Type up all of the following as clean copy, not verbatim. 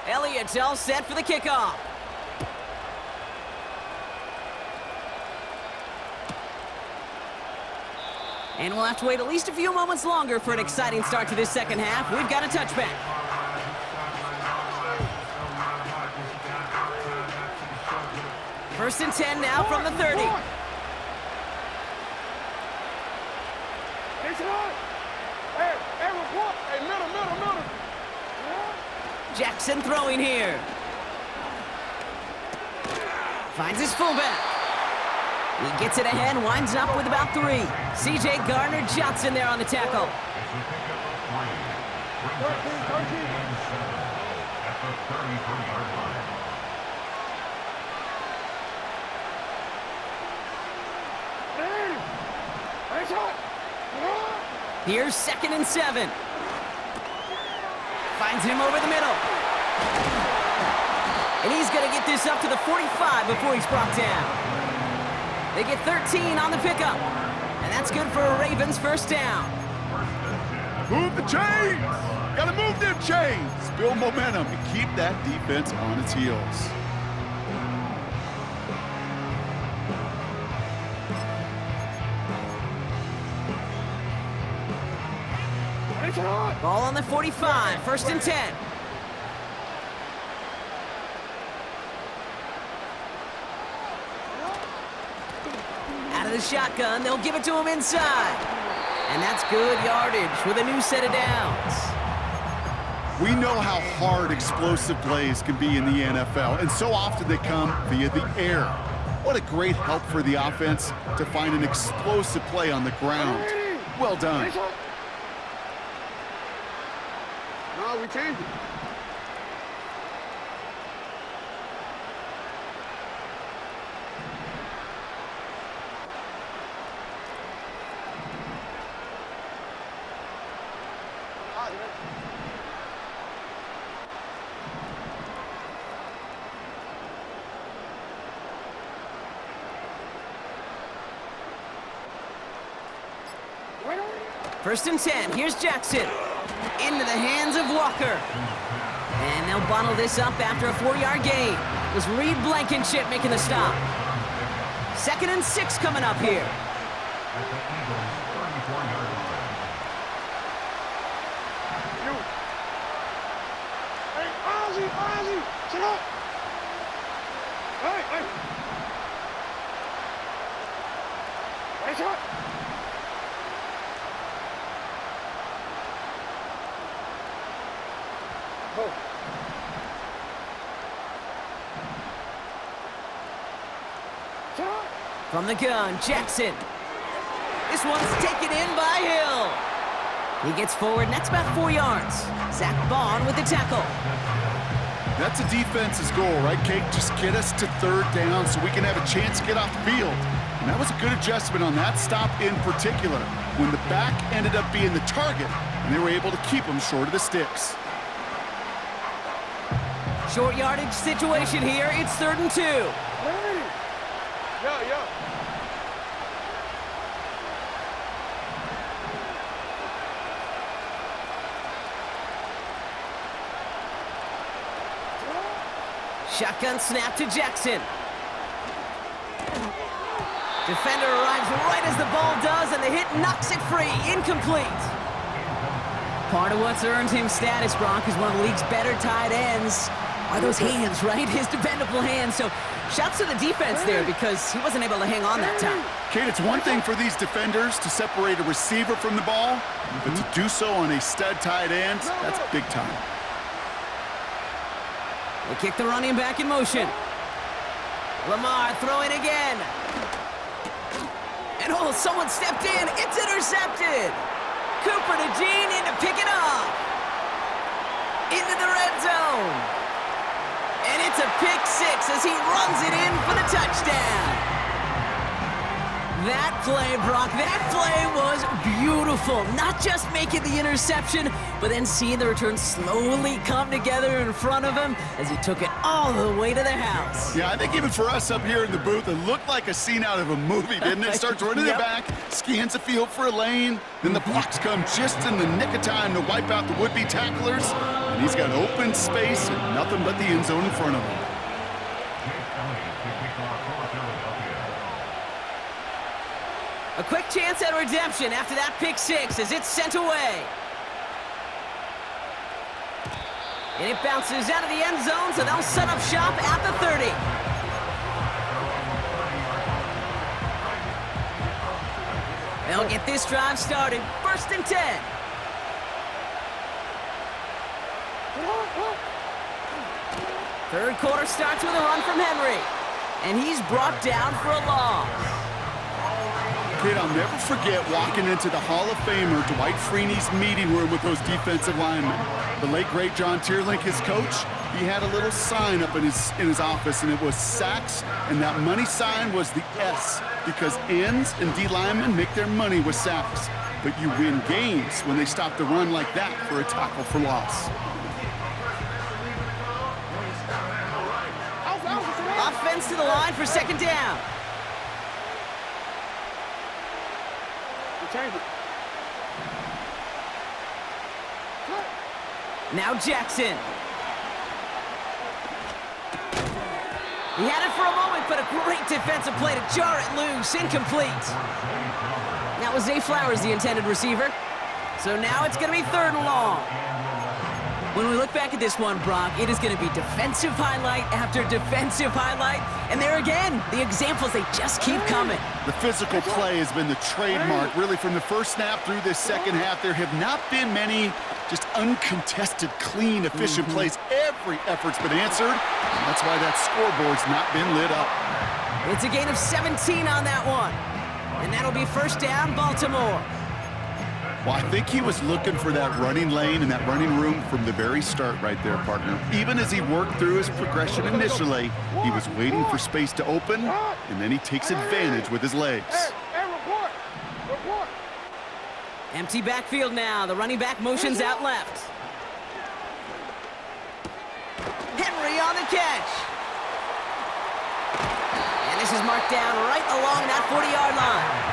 Elliott's all set for the kickoff. And we'll have to wait at least a few moments longer for an exciting start to this second half. We've got a touchback. First and 10 now from the 30. Middle. Jackson throwing here. Finds his fullback. He gets it ahead, winds up with about 3. C.J. Gardner-Johnson there on the tackle. Here's 2nd and 7. Finds him over the middle. And he's going to get this up to the 45 before he's brought down. They get 13 on the pickup. And that's good for a Ravens first down. Move the chains! Gotta move them chains! Build momentum and keep that defense on its heels. Ball on the 45, 1st and 10. Out of the shotgun, they'll give it to him inside. And that's good yardage with a new set of downs. We know how hard explosive plays can be in the NFL, and so often they come via the air. What a great help for the offense to find an explosive play on the ground. Well done. No, we changed it. First and 10, here's Jackson. Into the hands of Walker. And they'll bottle this up after a 4-yard gain. It was Reed Blankenship making the stop. 2nd and 6 coming up here. Hey, Ozzy, sit up. Hey. Hey, shot. From the gun, Jackson. This one's taken in by Hill. He gets forward, and that's about 4 yards. Zach Bond with the tackle. That's a defense's goal, right, Kate? Just get us to 3rd down so we can have a chance to get off the field. And that was a good adjustment on that stop in particular, when the back ended up being the target, and they were able to keep him short of the sticks. Short yardage situation here. It's 3rd and 2. Yeah. Shotgun snap to Jackson. Defender arrives right as the ball does, and the hit knocks it free. Incomplete. Part of what's earned him status, Brock, is one of the league's better tight ends. Are those hands, right? His dependable hands. So shouts to the defense there because he wasn't able to hang on that time. Kate, it's one thing for these defenders to separate a receiver from the ball, but to do so on a stud tight end, that's big time. They kick the running back in motion. Lamar throwing again. And oh, someone stepped in. It's intercepted. Cooper to Jean in to pick it off. Into the red zone. And it's a pick 6 as he runs it in for the touchdown. That play, Brock, that play was beautiful. Not just making the interception, but then seeing the return slowly come together in front of him as he took it all the way to the house. Yeah, I think even for us up here in the booth, it looked like a scene out of a movie, didn't it? Starts running Yep. it back, scans the field for a lane, then the blocks come just in the nick of time to wipe out the would-be tacklers, and he's got open space and nothing but the end zone in front of him. A quick chance at redemption after that pick six as it's sent away. And it bounces out of the end zone, so they'll set up shop at the 30. They'll get this drive started. 1st and 10. Third quarter starts with a run from Henry. And he's brought down for a loss. Kid, I'll never forget walking into the Hall of Famer Dwight Freeney's meeting room with those defensive linemen. The late, great John Tierlink, his coach, he had a little sign up in his office, and it was sacks, and that money sign was the S, because ends and D linemen make their money with sacks. But you win games when they stop the run like that for a tackle for loss. Offense to the line for 2nd down. Change it. Now Jackson. He had it for a moment, but a great defensive play to jar it loose. Incomplete. That was Zay Flowers, the intended receiver. So now it's going to be 3rd and long. When we look back at this one, Brock, it is going to be defensive highlight after defensive highlight. And there again, the examples, they just keep coming. The physical play has been the trademark, really, from the first snap through this second half. There have not been many just uncontested, clean, efficient plays. Every effort's been answered, and that's why that scoreboard's not been lit up. It's a gain of 17 on that one. And that'll be 1st down, Baltimore. Well, I think he was looking for that running lane and that running room from the very start right there, partner. Even as he worked through his progression initially, he was waiting for space to open, and then he takes advantage with his legs. Hey, report. Report. Empty backfield now. The running back motions out left. Henry on the catch. And this is marked down right along that 40-yard line.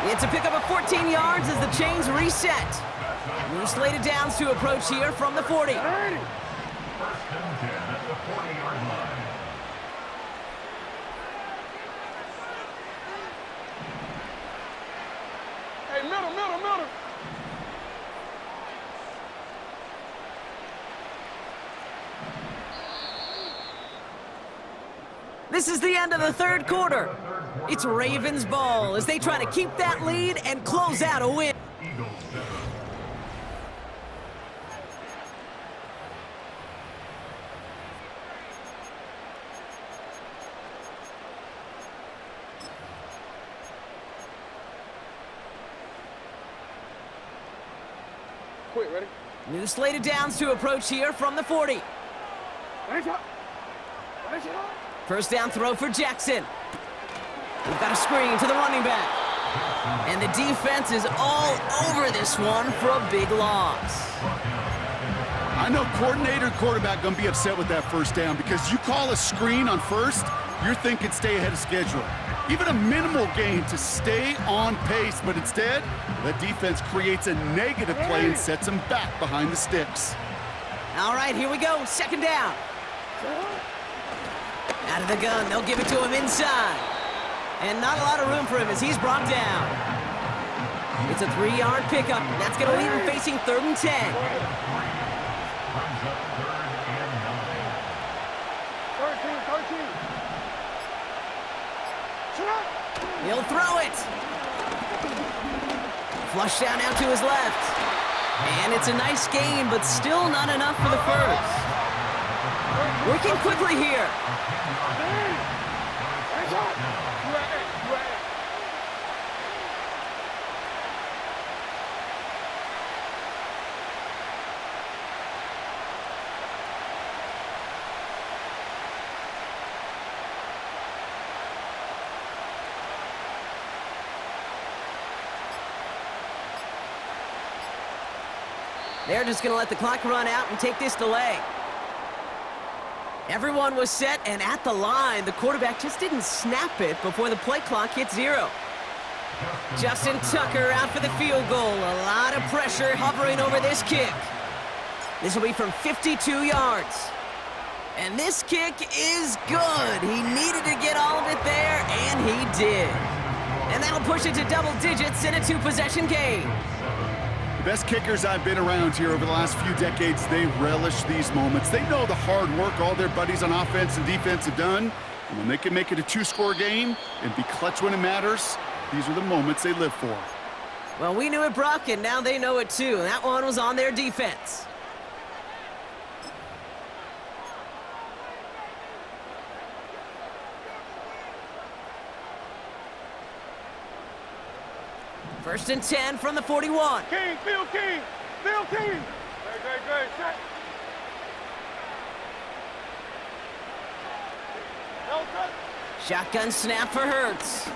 It's a pickup of 14 yards as the chains reset. New slated downs to approach here from the 40. Hey, middle. This is the end of the 3rd quarter. It's Ravens ball as they try to keep that lead and close out a win. Quick, ready? New slated downs to approach here from the 40. Nice up. Nice up. 1st down throw for Jackson. We've got a screen to the running back. And the defense is all over this one for a big loss. I know coordinator and quarterback going to be upset with that 1st down because you call a screen on 1st, you're thinking stay ahead of schedule. Even a minimal gain to stay on pace, but instead, the defense creates a negative play and sets them back behind the sticks. All right, here we go. 2nd down. Out of the gun, they'll give it to him inside. And not a lot of room for him as he's brought down. It's a 3-yard pickup. That's going to leave him facing 3rd and 10. 13. He'll throw it. Flush down out to his left. And it's a nice gain, but still not enough for the 1st. Working quickly here. They're just going to let the clock run out and take this delay. Everyone was set and at the line. The quarterback just didn't snap it before the play clock hit 0. Justin Tucker out for the field goal. A lot of pressure hovering over this kick. This will be from 52 yards. And this kick is good. He needed to get all of it there, and he did. And that'll push it to double digits in a 2-possession game. The best kickers I've been around here over the last few decades, they relish these moments. They know the hard work all their buddies on offense and defense have done. And when they can make it a 2-score game and be clutch when it matters, these are the moments they live for. Well, we knew it, Brock, and now they know it too. That one was on their defense. First and 10 from the 41. King, Field King, Field King. Great, shot. Shotgun snap for Hurts.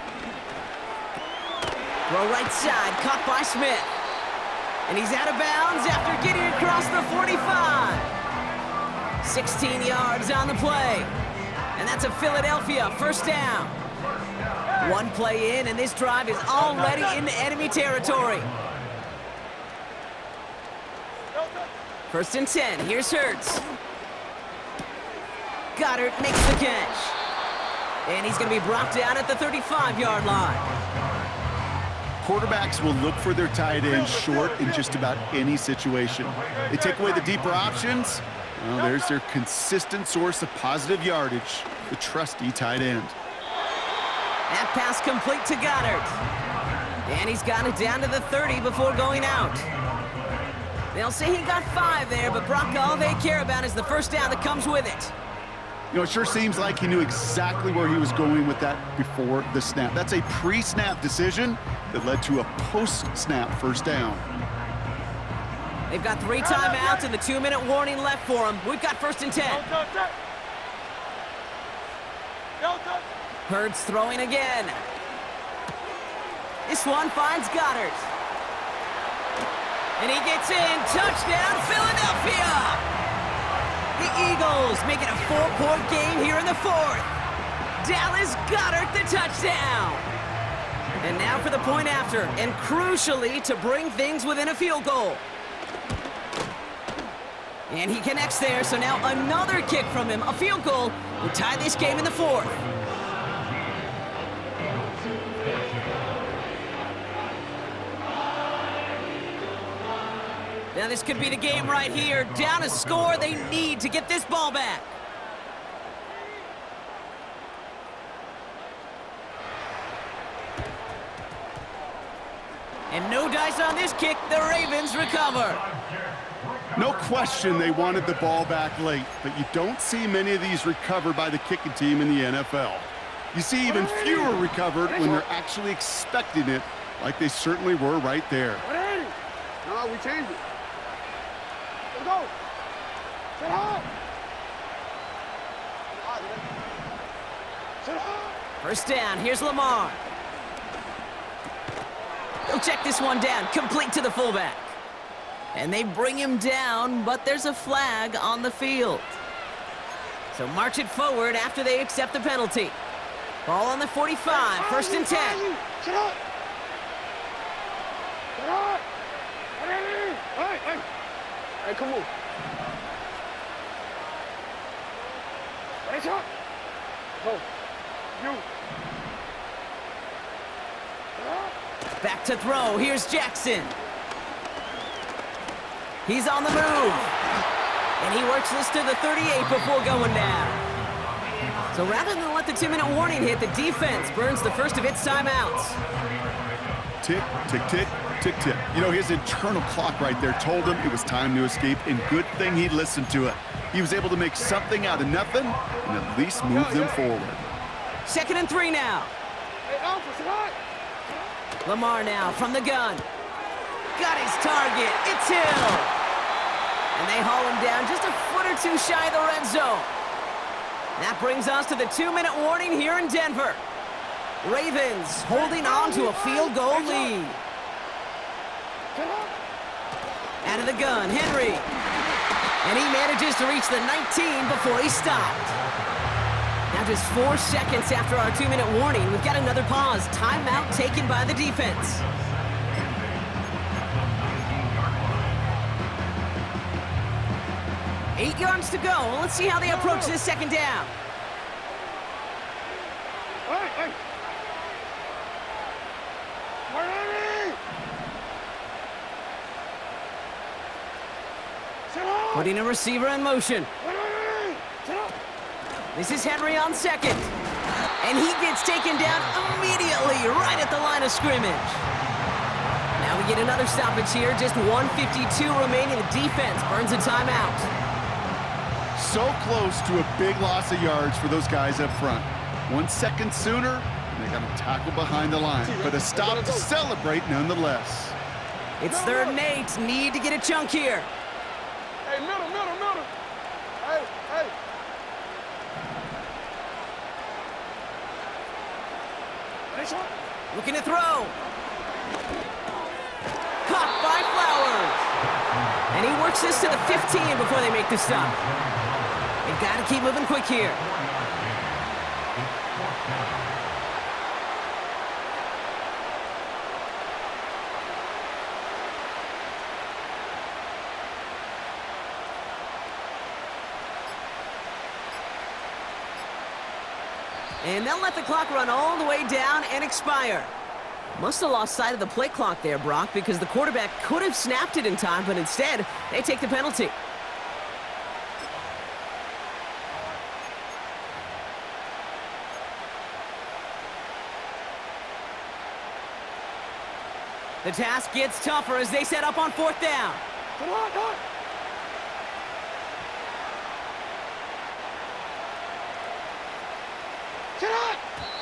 Throw right side, caught by Smith. And he's out of bounds after getting across the 45. 16 yards on the play. And that's a Philadelphia first down. One play in, and this drive is already in enemy territory. First and 10, here's Hurts. Goddard makes the catch. And he's going to be brought down at the 35-yard line. Quarterbacks will look for their tight end short in just about any situation. They take away the deeper options. Well, there's their consistent source of positive yardage, the trusty tight end. That pass complete to Goddard. And he's got it down to the 30 before going out. They'll say he got 5 there, but Brock, all they care about is the first down that comes with it. You know, it sure seems like he knew exactly where he was going with that before the snap. That's a pre-snap decision that led to a post-snap first down. They've got 3 timeouts and the 2-minute warning left for them. We've got first and 10. Hurts throwing again. This one finds Goddard. And he gets in. Touchdown, Philadelphia! The Eagles make it a 4-point game here in the 4th. Dallas Goedert the touchdown. And now for the point after, and crucially to bring things within a field goal. And he connects there, so now another kick from him. A field goal will tie this game in the 4th. Now this could be the game right here. Down a score, they need to get this ball back. And no dice on this kick, the Ravens recover. No question they wanted the ball back late, but you don't see many of these recovered by the kicking team in the NFL. You see even fewer recovered when they're actually expecting it, like they certainly were right there. No, we changed it. Let's go. Sit high. Sit high. First down, here's Lamar. He'll check this one down, complete to the fullback. And they bring him down, but there's a flag on the field. So march it forward after they accept the penalty. Ball on the 45, first and 10. Sit up. Sit up. Hey, come on. Hey, shot. Go. You. Back to throw, here's Jackson. He's on the move. And he works this to the 38 before going down. So rather than let the 2-minute warning hit, the defense burns the first of its timeouts. Tick, tick, tick, tick, tick. You know, his internal clock right there told him it was time to escape, and good thing he listened to it. He was able to make something out of nothing and at least move them forward. 2nd and 3 now. Hey, Alpha, sit high. Lamar now from the gun. Got his target. It's Hill. And they haul him down just a foot or two shy of the red zone. That brings us to the 2-minute warning here in Denver. Ravens holding on to a field goal lead. Out of the gun, Henry. And he manages to reach the 19 before he stopped. Now just 4 seconds after our 2-minute warning, we've got another pause. Timeout taken by the defense. Eight yards to go. Let's see how they approach this second down. Hey! Putting a receiver in motion. This is Henry on second. And he gets taken down immediately right at the line of scrimmage. Now we get another stoppage here. Just 1:52 remaining. The defense burns a timeout. So close to a big loss of yards for those guys up front. 1 second sooner, and they got a tackle behind the line. But a stop to celebrate nonetheless. It's 3rd and 8. Need to get a chunk here. Hey, middle. Hey. Nice one. Looking to throw. Caught by Flowers. And he works this to the 15 before they make the stop. They've got to keep moving quick here. And they'll let the clock run all the way down and expire. Must have lost sight of the play clock there, Brock, because the quarterback could have snapped it in time, but instead, they take the penalty. The task gets tougher as they set up on 4th down. Come on.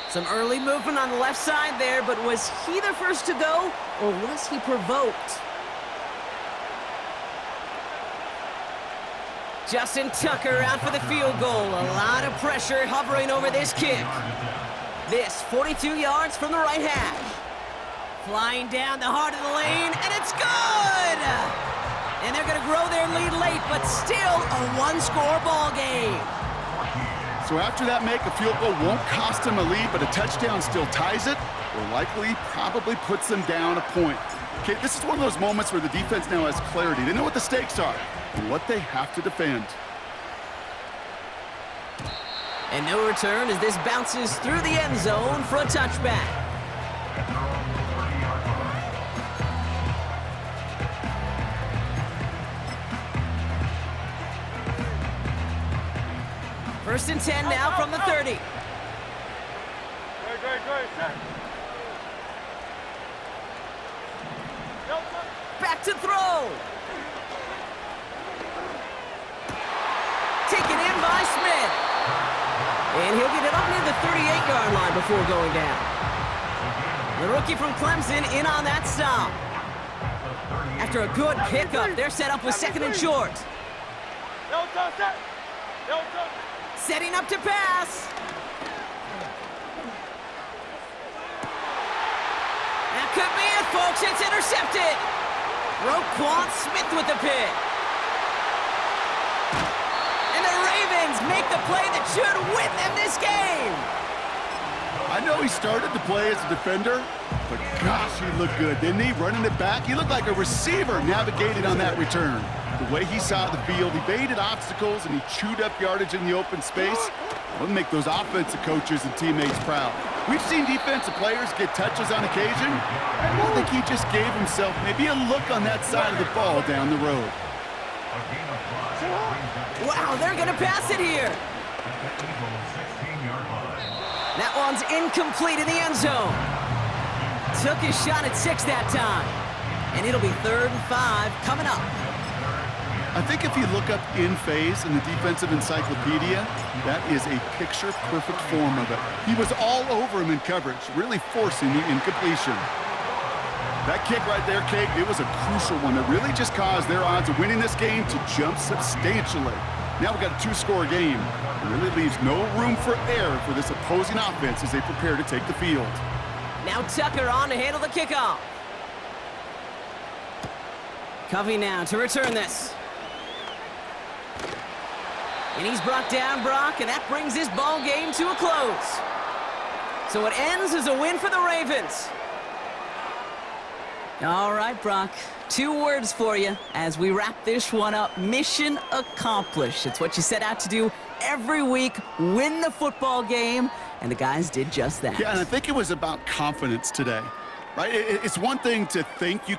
Some early movement on the left side there, but was he the first to go, or was he provoked? Justin Tucker out for the field goal. A lot of pressure hovering over this kick. This 42 yards from the right hash. Flying down the heart of the lane, and it's good! And they're going to grow their lead late, but still a 1-score ball game. So after that make, a field goal won't cost them a lead, but a touchdown still ties it, or likely probably puts them down a point. Okay, this is one of those moments where the defense now has clarity. They know what the stakes are and what they have to defend. And no return as this bounces through the end zone for a touchback. First and 10 now from the 30. Great. Set. Back to throw. Taken in by Smith. And he'll get it up near the 38-yard line before going down. The rookie from Clemson in on that stop. After a good pickup, they're set up with 2nd and short. Setting up to pass. That could be it, folks. It's intercepted. Roquan Smith with the pick. And the Ravens make the play that should win them this game. I know he started the play as a defender, but gosh, he looked good, didn't he? Running it back, he looked like a receiver navigated on that return. The way he saw the field, he evaded obstacles, and he chewed up yardage in the open space. It'll make those offensive coaches and teammates proud. We've seen defensive players get touches on occasion. I think he just gave himself maybe a look on that side of the ball down the road. Wow, they're going to pass it here. That one's incomplete in the end zone. Took his shot at 6 that time. And it'll be 3rd and 5 coming up. I think if you look up in phase in the defensive encyclopedia, that is a picture-perfect form of it. He was all over him in coverage, really forcing the incompletion. That kick right there, Kate, it was a crucial one that really just caused their odds of winning this game to jump substantially. Now we've got a 2-score game. It really leaves no room for error for this opposing offense as they prepare to take the field. Now Tucker on to handle the kickoff. Covey now to return this. And he's brought down, Brock, and that brings this ball game to a close. So it ends as a win for the Ravens. All right, Brock, 2 words for you as we wrap this one up. Mission accomplished. It's what you set out to do every week, win the football game, and the guys did just that. Yeah, and I think it was about confidence today, right? It's one thing to think you